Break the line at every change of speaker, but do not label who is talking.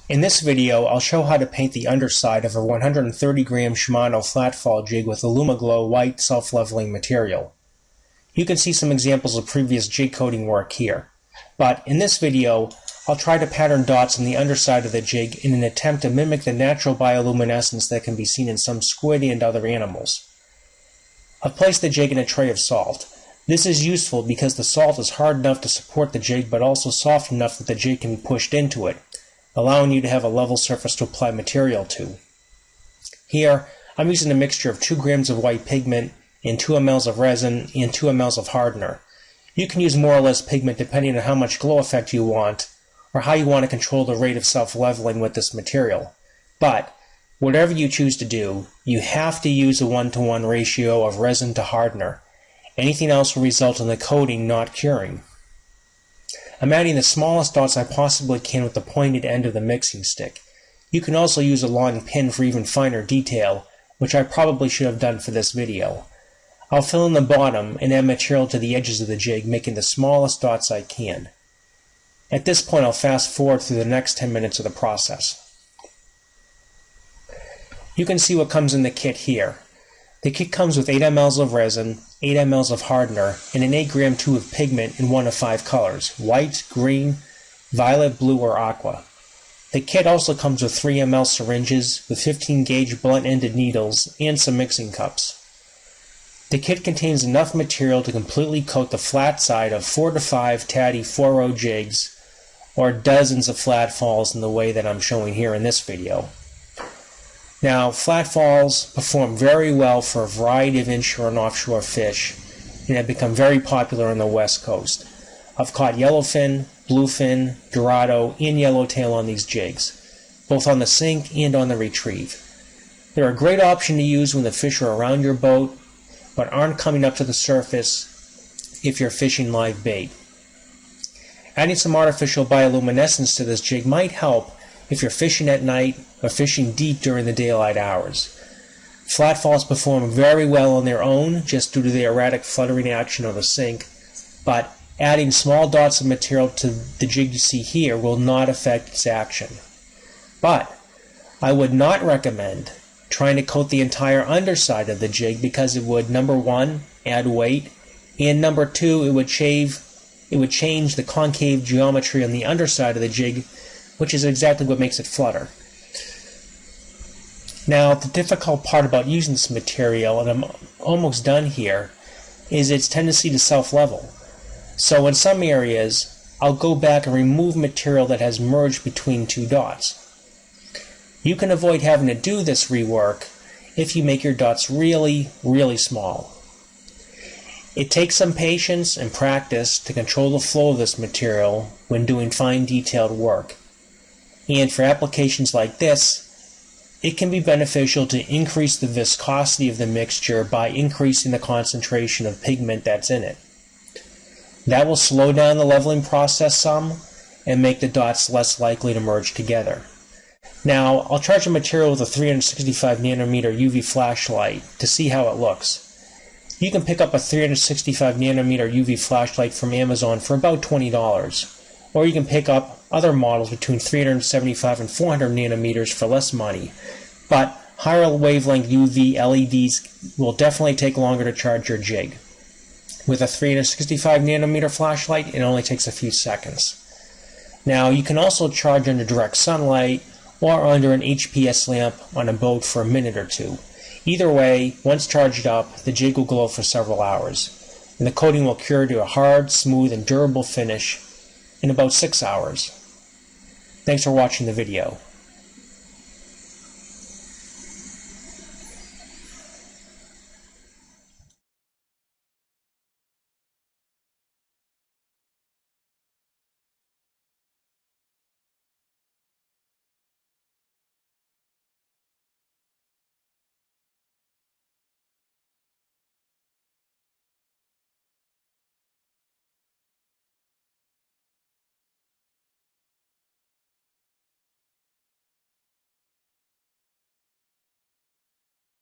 In this video, I'll show how to paint the underside of a 130 gram Shimano flatfall jig with Alumiglow white self-leveling material. You can see some examples of previous jig coating work here, but in this video, I'll try to pattern dots on the underside of the jig in an attempt to mimic the natural bioluminescence that can be seen in some squid and other animals. I've placed the jig in a tray of salt. This is useful because the salt is hard enough to support the jig but also soft enough that the jig can be pushed into it, allowing you to have a level surface to apply material to. Here, I'm using a mixture of 2 grams of white pigment and 2 mLs of resin and 2 mLs of hardener. You can use more or less pigment depending on how much glow effect you want or how you want to control the rate of self-leveling with this material. But whatever you choose to do, you have to use a 1-to-1 ratio of resin to hardener. Anything else will result in the coating not curing. I'm adding the smallest dots I possibly can with the pointed end of the mixing stick. You can also use a long pin for even finer detail, which I probably should have done for this video. I'll fill in the bottom and add material to the edges of the jig, making the smallest dots I can. At this point, I'll fast forward through the next 10 minutes of the process. You can see what comes in the kit here. The kit comes with 8 mLs of resin, 8 mLs of hardener, and an 8 gram tube of pigment in one of 5 colors: white, green, violet, blue, or aqua. The kit also comes with 3 mL syringes with 15 gauge blunt-ended needles and some mixing cups. The kit contains enough material to completely coat the flat side of 4 to 5 Taddy 4-row jigs, or dozens of flat falls in the way that I'm showing here in this video. Now, flat falls perform very well for a variety of inshore and offshore fish and have become very popular on the West Coast. I've caught yellowfin, bluefin, dorado, and yellowtail on these jigs, both on the sink and on the retrieve. They're a great option to use when the fish are around your boat, but aren't coming up to the surface if you're fishing live bait. Adding some artificial bioluminescence to this jig might help if you're fishing at night or fishing deep during the daylight hours. Flatfalls perform very well on their own just due to the erratic fluttering action of the sink, but adding small dots of material to the jig you see here will not affect its action. But I would not recommend trying to coat the entire underside of the jig because it would, number one, add weight, and number two, it would change the concave geometry on the underside of the jig, which is exactly what makes it flutter. Now, the difficult part about using this material, and I'm almost done here, is its tendency to self-level. So in some areas, I'll go back and remove material that has merged between 2 dots. You can avoid having to do this rework if you make your dots really, really small. It takes some patience and practice to control the flow of this material when doing fine detailed work. And for applications like this, it can be beneficial to increase the viscosity of the mixture by increasing the concentration of pigment that's in it. That will slow down the leveling process some and make the dots less likely to merge together. Now, I'll charge the material with a 365 nanometer UV flashlight to see how it looks. You can pick up a 365 nanometer UV flashlight from Amazon for about $20. Or you can pick up other models between 375 and 400 nanometers for less money. But higher wavelength UV LEDs will definitely take longer to charge your jig. With a 365 nanometer flashlight, it only takes a few seconds. Now, you can also charge under direct sunlight or under an HPS lamp on a boat for a minute or two. Either way, once charged up, the jig will glow for several hours, and the coating will cure to a hard, smooth, and durable finish in about 6 hours. Thanks for watching the video.